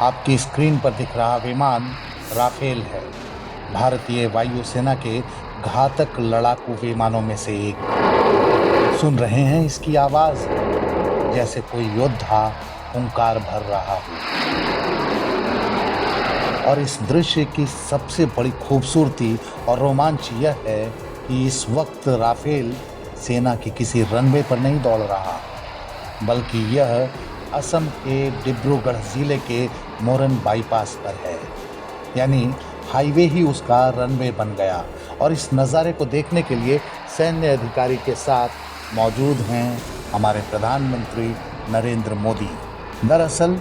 आपकी स्क्रीन पर दिख रहा विमान राफेल है, भारतीय वायुसेना के घातक लड़ाकू विमानों में से एक। सुन रहे हैं इसकी आवाज, जैसे कोई योद्धा हुंकार भर रहा हो। और इस दृश्य की सबसे बड़ी खूबसूरती और रोमांच यह है कि इस वक्त राफेल सेना की किसी रनवे पर नहीं दौड़ रहा, बल्कि यह असम के डिब्रूगढ़ जिले के मोरन बाईपास पर है। यानी हाईवे ही उसका रनवे बन गया। और इस नज़ारे को देखने के लिए सैन्य अधिकारी के साथ मौजूद हैं हमारे प्रधानमंत्री नरेंद्र मोदी। दरअसल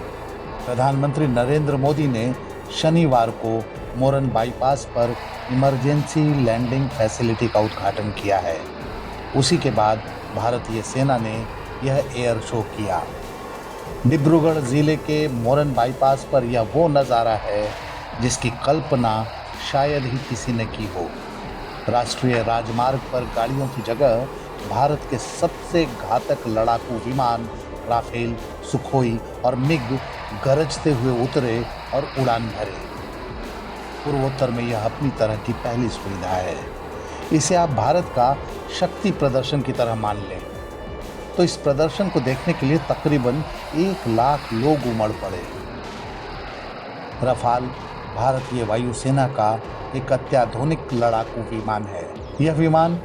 प्रधानमंत्री नरेंद्र मोदी ने शनिवार को मोरन बाईपास पर इमरजेंसी लैंडिंग फैसिलिटी का उद्घाटन किया है। उसी के बाद भारतीय सेना ने यह एयर शो किया। डिब्रूगढ़ जिले के मोरन बाईपास पर यह वो नज़ारा है जिसकी कल्पना शायद ही किसी ने की हो। राष्ट्रीय राजमार्ग पर गाड़ियों की जगह भारत के सबसे घातक लड़ाकू विमान राफेल, सुखोई और मिग गरजते हुए उतरे और उड़ान भरे। पूर्वोत्तर में यह अपनी तरह की पहली सुविधा है। इसे आप भारत का शक्ति प्रदर्शन की तरह मान लें। तो इस प्रदर्शन को देखने के लिए तकरीबन 1 लाख लोग उमड़ पड़े। रफाल भारतीय वायुसेना का एक अत्याधुनिक लड़ाकू विमान है। यह विमान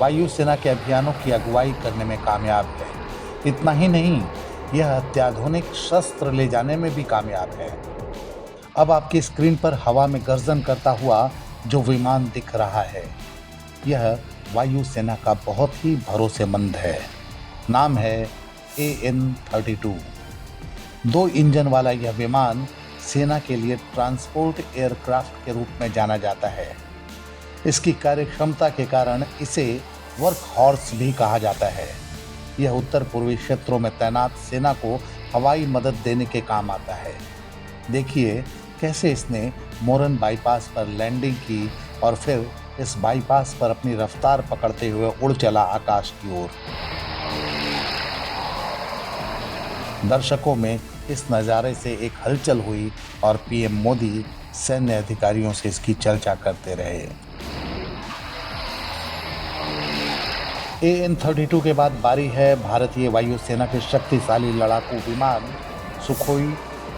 वायुसेना के अभियानों की अगुवाई करने में कामयाब है। इतना ही नहीं, यह अत्याधुनिक शस्त्र ले जाने में भी कामयाब है। अब आपकी स्क्रीन पर हवा में गर्जन करता हुआ जो विमान दिख रहा है, यह वायुसेना का बहुत ही भरोसेमंद है। नाम है AN-32। 2 इंजन वाला यह विमान सेना के लिए ट्रांसपोर्ट एयरक्राफ्ट के रूप में जाना जाता है। इसकी कार्यक्षमता के कारण इसे वर्क हॉर्स भी कहा जाता है। यह उत्तर पूर्वी क्षेत्रों में तैनात सेना को हवाई मदद देने के काम आता है। देखिए कैसे इसने मोरन बाईपास पर लैंडिंग की और फिर इस बाईपास पर अपनी रफ्तार पकड़ते हुए उड़ चला आकाश की ओर। दर्शकों में इस नज़ारे से एक हलचल हुई और PM मोदी सैन्य अधिकारियों से इसकी चर्चा करते रहे। AN-32 के बाद बारी है भारतीय वायुसेना के शक्तिशाली लड़ाकू विमान सुखोई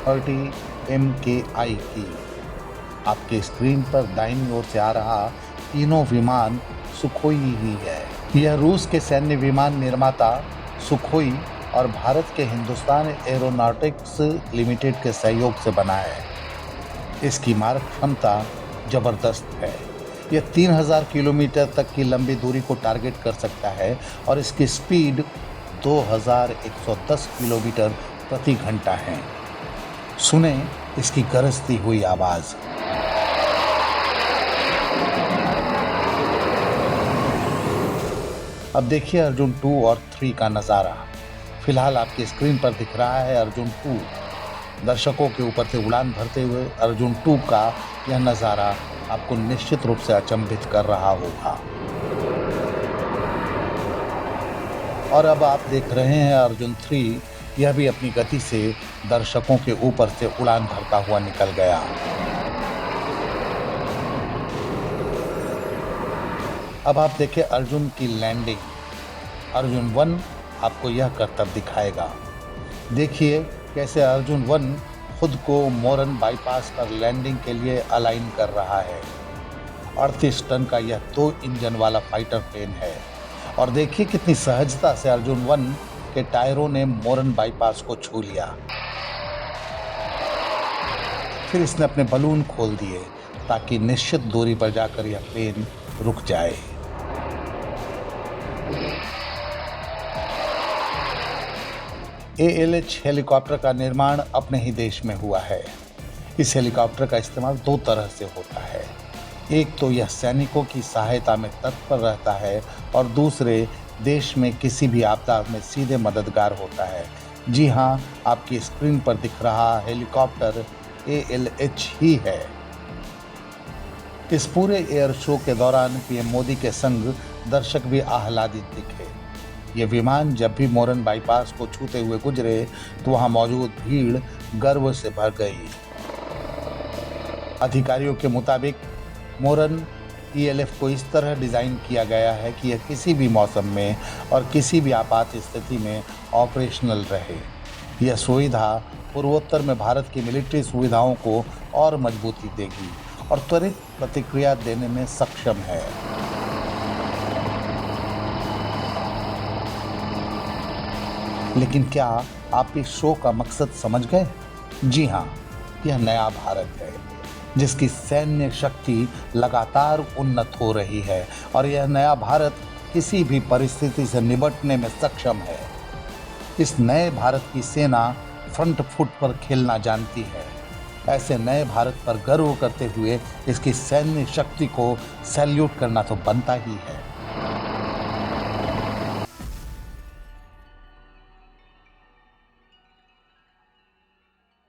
30 MKI की। आपके स्क्रीन पर दाहिनी ओर से आ रहा तीनों विमान सुखोई ही है। यह रूस के सैन्य विमान निर्माता सुखोई और भारत के हिंदुस्तान एरोनॉटिक्स लिमिटेड के सहयोग से बना है। इसकी मारक क्षमता जबरदस्त है। यह 3000 किलोमीटर तक की लंबी दूरी को टारगेट कर सकता है और इसकी स्पीड 2110 किलोमीटर प्रति घंटा है। सुने इसकी गरजती हुई आवाज। अब देखिए अर्जुन 2 और 3 का नज़ारा। फिलहाल आपकी स्क्रीन पर दिख रहा है अर्जुन 2। दर्शकों के ऊपर से उड़ान भरते हुए अर्जुन 2 का यह नज़ारा आपको निश्चित रूप से अचंभित कर रहा होगा। और अब आप देख रहे हैं अर्जुन 3, यह भी अपनी गति से दर्शकों के ऊपर से उड़ान भरता हुआ निकल गया। अब आप देखें अर्जुन की लैंडिंग। अर्जुन 1 आपको यह करतब दिखाएगा। देखिए कैसे अर्जुन 1 खुद को मोरन बाईपास पर लैंडिंग के लिए अलाइन कर रहा है। 38 टन का यह 2 इंजन वाला फाइटर प्लेन है। और देखिए कितनी सहजता से अर्जुन 1 के टायरों ने मोरन बाईपास को छू लिया। फिर इसने अपने बलून खोल दिए ताकि निश्चित दूरी पर जाकर यह प्लेन रुक जाए। ALH हेलीकॉप्टर का निर्माण अपने ही देश में हुआ है। इस हेलीकॉप्टर का इस्तेमाल 2 तरह से होता है। एक तो यह सैनिकों की सहायता में तत्पर रहता है और दूसरे देश में किसी भी आपदा में सीधे मददगार होता है। जी हाँ, आपकी स्क्रीन पर दिख रहा हेलीकॉप्टर ALH ही है। इस पूरे एयर शो के दौरान PM मोदी के संग दर्शक भी आह्लादित दिखे। ये विमान जब भी मोरन बाईपास को छूते हुए गुजरे तो वहां मौजूद भीड़ गर्व से भर गई। अधिकारियों के मुताबिक मोरन ईएलएफ को इस तरह डिज़ाइन किया गया है कि यह किसी भी मौसम में और किसी भी आपात स्थिति में ऑपरेशनल रहे। यह सुविधा पूर्वोत्तर में भारत की मिलिट्री सुविधाओं को और मजबूती देगी और त्वरित प्रतिक्रिया देने में सक्षम है। लेकिन क्या आप इस शो का मकसद समझ गए? जी हाँ, यह नया भारत है जिसकी सैन्य शक्ति लगातार उन्नत हो रही है और यह नया भारत किसी भी परिस्थिति से निपटने में सक्षम है। इस नए भारत की सेना फ्रंट फुट पर खेलना जानती है। ऐसे नए भारत पर गर्व करते हुए इसकी सैन्य शक्ति को सैल्यूट करना तो बनता ही है।